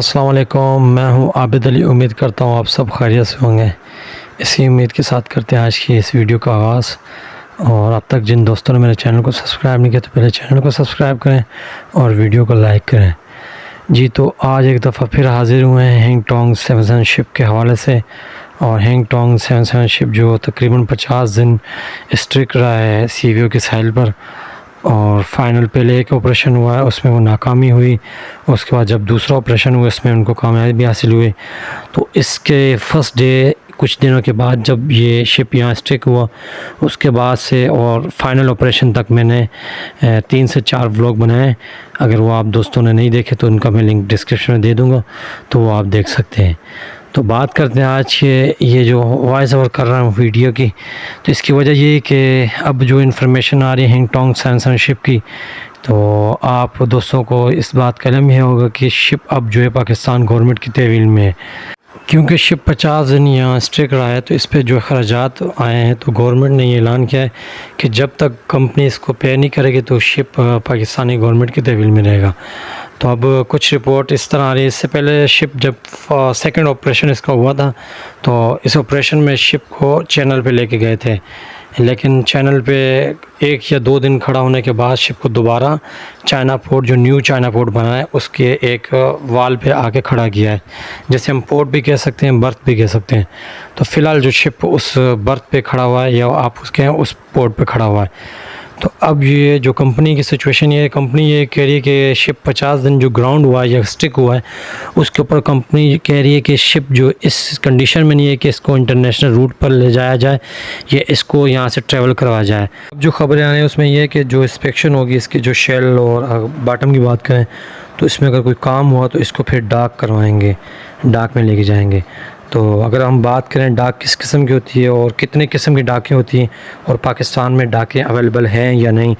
अस्सलाम वालेकुम, मैं हूं आबिद अली। उम्मीद करता हूं आप सब खैरियत से होंगे। इसी उम्मीद के साथ करते हैं आज की इस वीडियो का आगाज़। और अब तक जिन दोस्तों ने मेरे चैनल को सब्सक्राइब नहीं किया तो पहले चैनल को सब्सक्राइब करें और वीडियो को लाइक करें। जी, तो आज एक दफ़ा फिर हाज़िर हुए हैं हैंगटोंग 7 शिप के हवाले से। और हैंगटोंग 7 शिप जो तकरीबन 50 दिन स्ट्रिक रहा है CVO के साहिल पर, और फाइनल पहले एक ऑपरेशन हुआ है उसमें वो नाकामी हुई। उसके बाद जब दूसरा ऑपरेशन हुआ इसमें उनको कामयाबी भी हासिल हुई। तो इसके फर्स्ट डे कुछ दिनों के बाद जब ये शिप यहाँ स्टिक हुआ, उसके बाद से और फाइनल ऑपरेशन तक मैंने 3 से 4 व्लॉग बनाए। अगर वो आप दोस्तों ने नहीं देखे तो उनका मैं लिंक डिस्क्रिप्शन में दे दूँगा, तो वो आप देख सकते हैं। तो बात करते हैं आज ये जो वॉइस ओवर कर रहा हूँ वीडियो की, तो इसकी वजह ये है कि अब जो इन्फॉर्मेशन आ रही है हैंगटोंग 7 शिप की, तो आप दोस्तों को इस बात का इल्म है होगा कि शिप अब जो है पाकिस्तान गवर्नमेंट की तहवील में है। क्योंकि शिप 50 दिन यहाँ स्ट्रिक रहा है तो इस पर जो अखराजात आए हैं, तो गवर्नमेंट ने ये ऐलान किया है कि जब तक कंपनी इसको पे नहीं करेगी तो शिप पाकिस्तानी गवर्नमेंट की तहवील में रहेगा। तो अब कुछ रिपोर्ट इस तरह आ रही है। इससे पहले शिप जब सेकंड ऑपरेशन इसका हुआ था, तो इस ऑपरेशन में शिप को चैनल पे लेके गए थे, लेकिन चैनल पे 1 या 2 दिन खड़ा होने के बाद शिप को दोबारा चाइना पोर्ट, जो न्यू चाइना पोर्ट बना है, उसके एक वाल पे आके खड़ा किया है, जैसे हम पोर्ट भी कह सकते हैं, बर्थ भी कह सकते हैं। तो फ़िलहाल जो शिप उस बर्थ पे खड़ा हुआ है, या आप उसके उस पोर्ट पे खड़ा हुआ है। तो अब ये जो कंपनी की सिचुएशन ये कंपनी ये कह रही है कि शिप 50 दिन जो ग्राउंड हुआ है या स्टिक हुआ है, उसके ऊपर कंपनी कह रही है कि शिप जो इस कंडीशन में नहीं है कि इसको इंटरनेशनल रूट पर ले जाया जाए या इसको यहाँ से ट्रैवल करवाया जाए। अब जो खबरें आ रही हैं उसमें यह है कि जो इंस्पेक्शन होगी इसकी, जो शेल और बॉटम की बात करें तो इसमें अगर कोई काम हुआ तो इसको फिर डाक करवाएंगे, डाक में लेके जाएंगे। तो अगर हम बात करें डाक किस किस्म की होती है और कितने किस्म की डाकें होती हैं और पाकिस्तान में डाकें अवेलेबल हैं या नहीं,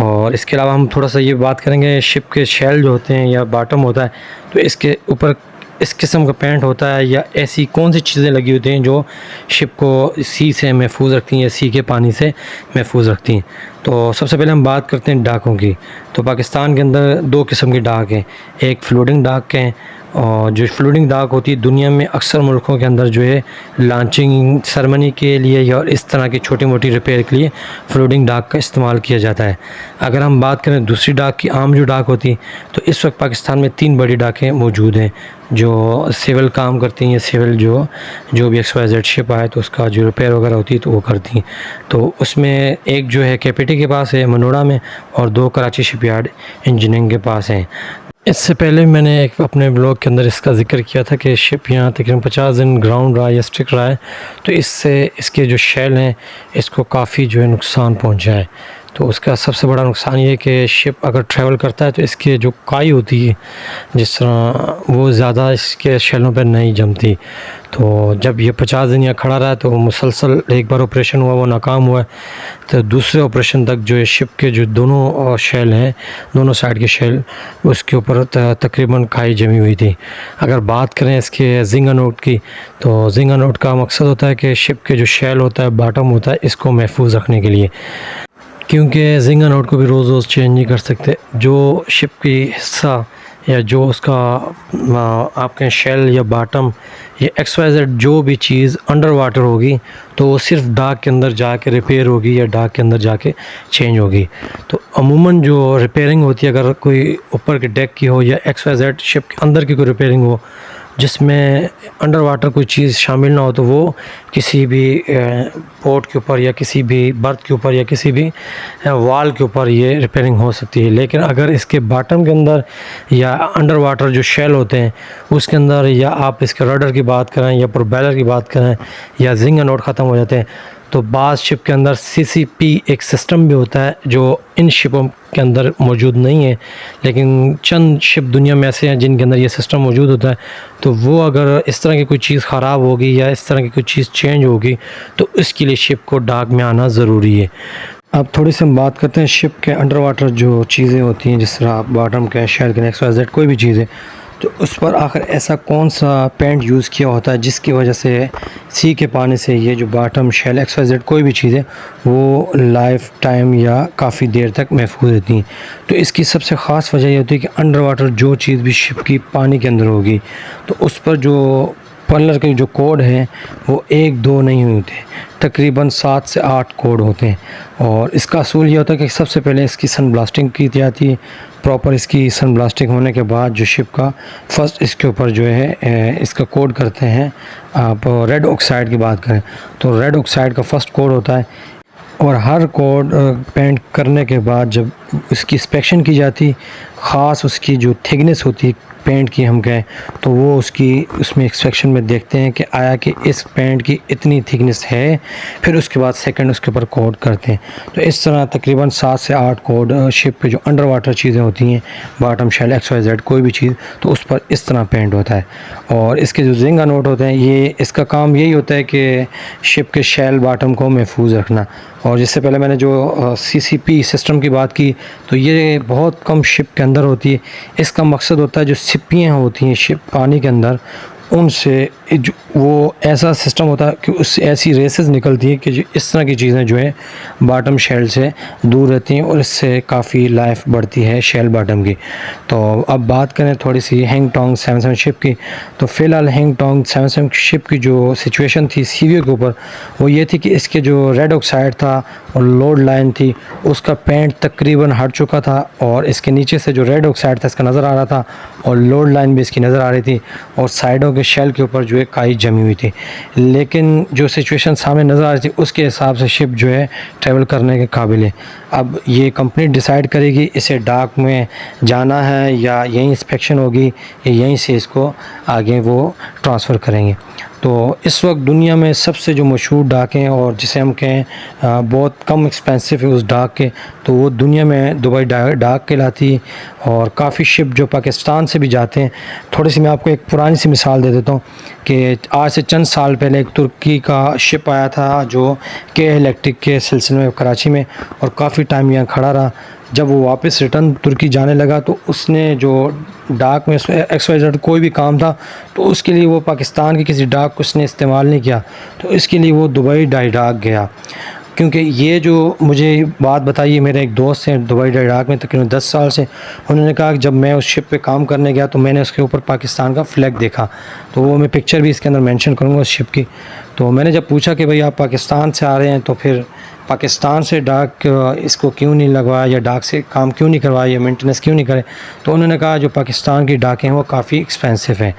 और इसके अलावा हम थोड़ा सा ये बात करेंगे शिप के शेल जो होते हैं या बॉटम होता है, तो इसके ऊपर इस किस्म का पेंट होता है या ऐसी कौन सी चीज़ें लगी होती हैं जो शिप को सी से महफूज रखती हैं या सी के पानी से महफूज रखती हैं। तो सबसे पहले हम बात करते हैं डाकों की। तो पाकिस्तान के अंदर 2 किस्म की डाक हैं, एक फ्लोटिंग डाक हैं, और जो फ्लोटिंग डाक होती है दुनिया में अक्सर मुल्कों के अंदर जो है लॉन्चिंग सेरेमनी के लिए या इस तरह की छोटी मोटी रिपेयर के लिए फ्लोटिंग डाक का इस्तेमाल किया जाता है। अगर हम बात करें दूसरी डाक की, आम जो डाक होती है, तो इस वक्त पाकिस्तान में 3 बड़ी डाकें मौजूद हैं जो सिविल काम करती हैं, या सिविल जो भी XYZ शिप आए तो उसका जो रिपेयर वगैरह होती है तो वो करती हैं। तो उसमें एक जो है KPT के पास है मनोड़ा में, और 2 कराची शिपयार्ड इंजीनियरिंग के पास हैं। इससे पहले मैंने एक अपने ब्लॉग के अंदर इसका ज़िक्र किया था कि शिप यहाँ तकरीबन 50 दिन ग्राउंड रहा या स्टिक रहा है, तो इससे इसके जो शेल हैं इसको काफ़ी जो है नुकसान पहुँचा है। तो उसका सबसे बड़ा नुकसान ये है कि शिप अगर ट्रैवल करता है तो इसकी जो काई होती है जिस तरह वो ज़्यादा इसके शेलों पर नहीं जमती। तो जब ये 50 दिन यहाँ खड़ा रहा तो मुसलसल एक बार ऑपरेशन हुआ, वो नाकाम हुआ, तो दूसरे ऑपरेशन तक जो है शिप के जो दोनों शेल हैं, दोनों साइड के शेल, उसके ऊपर तकरीबन काई जमी हुई थी। अगर बात करें इसके जिंगा नोट की, तो जिंगा नोट का मकसद होता है कि शिप के जो शेल होता है, बॉटम होता है, इसको महफूज रखने के लिए, क्योंकि जिंगा नोट को भी रोज़ रोज़ चेंज नहीं कर सकते। जो शिप की हिस्सा या जो उसका आपके शेल या बॉटम या XYZ जो भी चीज़ अंडर वाटर होगी तो वो सिर्फ डाक के अंदर जाके रिपेयर होगी या डाक के अंदर जाके चेंज होगी। तो अमूमन जो रिपेयरिंग होती है, अगर कोई ऊपर के डेक की हो या XYZ शिप के अंदर की कोई रिपेयरिंग हो जिसमें अंडर वाटर कोई चीज़ शामिल ना हो, तो वो किसी भी पोर्ट के ऊपर या किसी भी बर्थ के ऊपर या किसी भी वाल के ऊपर ये रिपेयरिंग हो सकती है। लेकिन अगर इसके बॉटम के अंदर या अंडर वाटर जो शेल होते हैं उसके अंदर, या आप इसके रडर की बात करें या प्रोपेलर की बात करें, या जिंगा नोट ख़त्म हो जाते हैं, तो बाज़ शिप के अंदर CCP एक सिस्टम भी होता है जो इन शिपों के अंदर मौजूद नहीं है, लेकिन चंद शिप दुनिया में ऐसे हैं जिनके अंदर ये सिस्टम मौजूद होता है। तो वो अगर इस तरह की कोई चीज़ ख़राब होगी या इस तरह की कोई चीज़ चेंज होगी तो इसके लिए शिप को डाक में आना ज़रूरी है। अब थोड़ी सी हम बात करते हैं शिप के अंडर वाटर जो चीज़ें होती हैं, जिस तरह बॉटम के शेल के XYZ कोई भी चीज़ है, तो उस पर आखिर ऐसा कौन सा पेंट यूज़ किया होता है जिसकी वजह से सी के पानी से ये जो बॉटम शेल XYZ कोई भी चीज़ है वो लाइफ टाइम या काफ़ी देर तक महफूज रहती हैं। तो इसकी सबसे ख़ास वजह ये होती है कि अंडर वाटर जो चीज़ भी शिप की पानी के अंदर होगी तो उस पर जो पलर के जो कोड हैं वो 1-2 नहीं होते, तकरीबन 7 से 8 कोड होते हैं। और इसका असूल ये होता है कि सबसे पहले इसकी सन ब्लास्टिंग की जाती है। प्रॉपर इसकी सन ब्लास्टिंग होने के बाद जो शिप का फर्स्ट इसके ऊपर जो है इसका कोड करते हैं। आप रेड ऑक्साइड की बात करें तो रेड ऑक्साइड का फर्स्ट कोड होता है और हर कोड पेंट करने के बाद जब उसकी इंस्पेक्शन की जाती, ख़ास उसकी जो थिकनेस होती है पेंट की हम कहें तो वो उसमें इंस्पेक्शन में देखते हैं कि आया कि इस पेंट की इतनी थिकनेस है, फिर उसके बाद सेकंड उसके ऊपर कोड करते हैं। तो इस तरह तकरीबन 7 से 8 कोड शिप पे जो अंडर वाटर चीज़ें होती हैं, बॉटम शेल XYZ कोई भी चीज़, तो उस पर इस तरह पेंट होता है। और इसके जो जिंगा नोट होते हैं ये इसका काम यही होता है कि शिप के शेल बॉटम को महफूज रखना। और जिससे पहले मैंने जो CCP सिस्टम की बात की तो ये बहुत कम शिप के अंदर होती है। इसका मकसद होता है जो सिप्पियाँ होती हैं शिप पानी के अंदर उनसे वो ऐसा सिस्टम होता है कि उससे ऐसी रेसेस निकलती हैं कि जो इस तरह की चीज़ें जो है बॉटम शेल से दूर रहती हैं और इससे काफ़ी लाइफ बढ़ती है शेल बॉटम की। तो अब बात करें थोड़ी सी हैंगटोंग 77 शिप की। तो फ़िलहाल हैंगटोंग 77 शिप की जो सिचुएशन थी सीवीओ के ऊपर वो ये थी कि इसके जो रेड ऑक्साइड था और लोड लाइन थी उसका पेंट तकरीबन हट चुका था और इसके नीचे से जो रेड ऑक्साइड था इसका नज़र आ रहा था और लोड लाइन भी इसकी नज़र आ रही थी और साइडों के शेल के ऊपर जो है काई जमी हुई थी। लेकिन जो सिचुएशन सामने नज़र आ रही थी उसके हिसाब से शिप जो है ट्रैवल करने के काबिल है। अब ये कंपनी डिसाइड करेगी इसे डाक में जाना है या यहीं इंस्पेक्शन होगी या यहीं से इसको आगे वो ट्रांसफ़र करेंगे। तो इस वक्त दुनिया में सबसे जो मशहूर डाकें और जिसे हम कहें बहुत कम एक्सपेंसिव है उस डाक के, तो वो दुनिया में दुबई डाक कहलाती है। और काफ़ी शिप जो पाकिस्तान से भी जाते हैं। थोड़ी सी मैं आपको एक पुरानी सी मिसाल दे देता हूँ कि आज से चंद साल पहले एक तुर्की का शिप आया था जो के इलेक्ट्रिक के सिलसिले में कराची में और काफ़ी टाइम यहाँ खड़ा रहा। जब वो वापस रिटर्न तुर्की जाने लगा तो उसने जो डाक में XYZ कोई भी काम था तो उसके लिए वो पाकिस्तान की किसी डाक को उसने इस्तेमाल नहीं किया, तो इसके लिए वो दुबई डाक गया। क्योंकि ये जो मुझे बात बताई है मेरे एक दोस्त हैं दुबई डाक में तकरीबन 10 साल से, उन्होंने कहा कि जब मैं उस शिप पे काम करने गया तो मैंने उसके ऊपर पाकिस्तान का फ्लैग देखा। तो वो मैं पिक्चर भी इसके अंदर मेंशन करूँगा उस शिप की। तो मैंने जब पूछा कि भाई आप पाकिस्तान से आ रहे हैं तो फिर पाकिस्तान से डाक इसको क्यों नहीं लगवाया या डाक से काम क्यों नहीं करवाया या मेंटेनेंस क्यों नहीं करे, तो उन्होंने कहा जो पाकिस्तान की डाकें हैं वो काफ़ी एक्सपेंसिव हैं।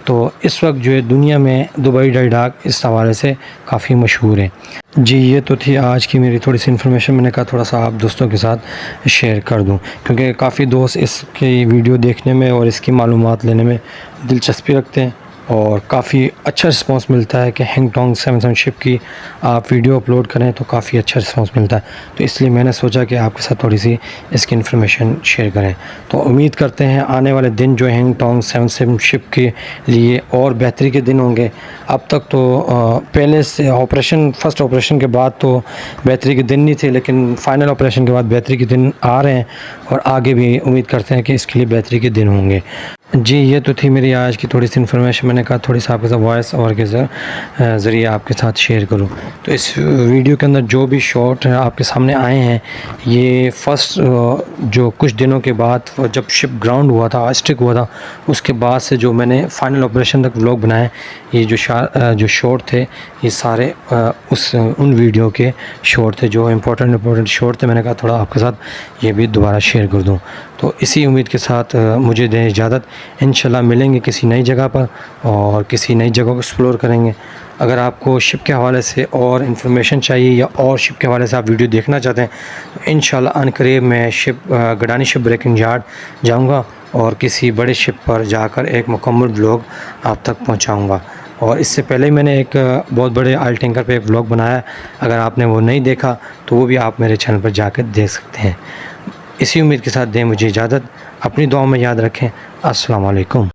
तो इस वक्त जो है दुनिया में दुबई डाक इस हवाले से काफ़ी मशहूर है। जी ये तो थी आज की मेरी थोड़ी सी इन्फॉर्मेशन, मैंने कहा थोड़ा सा आप दोस्तों के साथ शेयर कर दूं क्योंकि काफ़ी दोस्त इसकी वीडियो देखने में और इसकी मालूमात लेने में दिलचस्पी रखते हैं और काफ़ी अच्छा रिस्पांस मिलता है कि हैंगटोंग 77 शिप की आप वीडियो अपलोड करें तो काफ़ी अच्छा रिस्पांस मिलता है। तो इसलिए मैंने सोचा कि आपके साथ थोड़ी सी इसकी इन्फॉर्मेशन शेयर करें। तो उम्मीद करते हैं आने वाले दिन जो हैंगटोंग 77 शिप के लिए और बेहतरी के दिन होंगे। अब तक तो पहले से फर्स्ट ऑपरेशन के बाद तो बेहतरी के दिन नहीं थे, लेकिन फ़ाइनल ऑपरेशन के बाद बेहतरी के दिन आ रहे हैं और आगे भी उम्मीद करते हैं कि इसके लिए बेहतरी के दिन होंगे। जी ये तो थी मेरी आज की थोड़ी सी इन्फॉर्मेशन, मैंने कहा थोड़ी सी आपके साथ वॉइस ओवर के ज़रिए आपके साथ शेयर करूं। तो इस वीडियो के अंदर जो भी शॉट आपके सामने आए हैं ये फ़र्स्ट जो कुछ दिनों के बाद जब शिप ग्राउंड हुआ था, स्टिक हुआ था, उसके बाद से जो मैंने फ़ाइनल ऑपरेशन तक व्लॉग बनाए, ये जो शॉट थे ये सारे उन वीडियो के शॉट थे जो इम्पोर्टेंट शॉट थे। मैंने कहा थोड़ा आपके साथ ये भी दोबारा शेयर कर दूँ। तो इसी उम्मीद के साथ मुझे दें इजाज़त। इंशाल्लाह मिलेंगे किसी नई जगह पर और किसी नई जगह को एक्सप्लोर करेंगे। अगर आपको शिप के हवाले से और इन्फॉर्मेशन चाहिए या और शिप के हवाले से आप वीडियो देखना चाहते हैं तो इंशाल्लाह अनकरीब मैं गडानी शिप ब्रेकिंग यार्ड जाऊंगा और किसी बड़े शिप पर जाकर एक मुकम्मल व्लॉग आप तक पहुंचाऊंगा। और इससे पहले ही मैंने एक बहुत बड़े ऑयल टैंकर पे एक व्लॉग बनाया, अगर आपने वो नहीं देखा तो वो भी आप मेरे चैनल पर जाकर देख सकते हैं। इसी उम्मीद के साथ दें मुझे इजाज़त। अपनी दुआओं में याद रखें। अस्सलाम वालेकुम।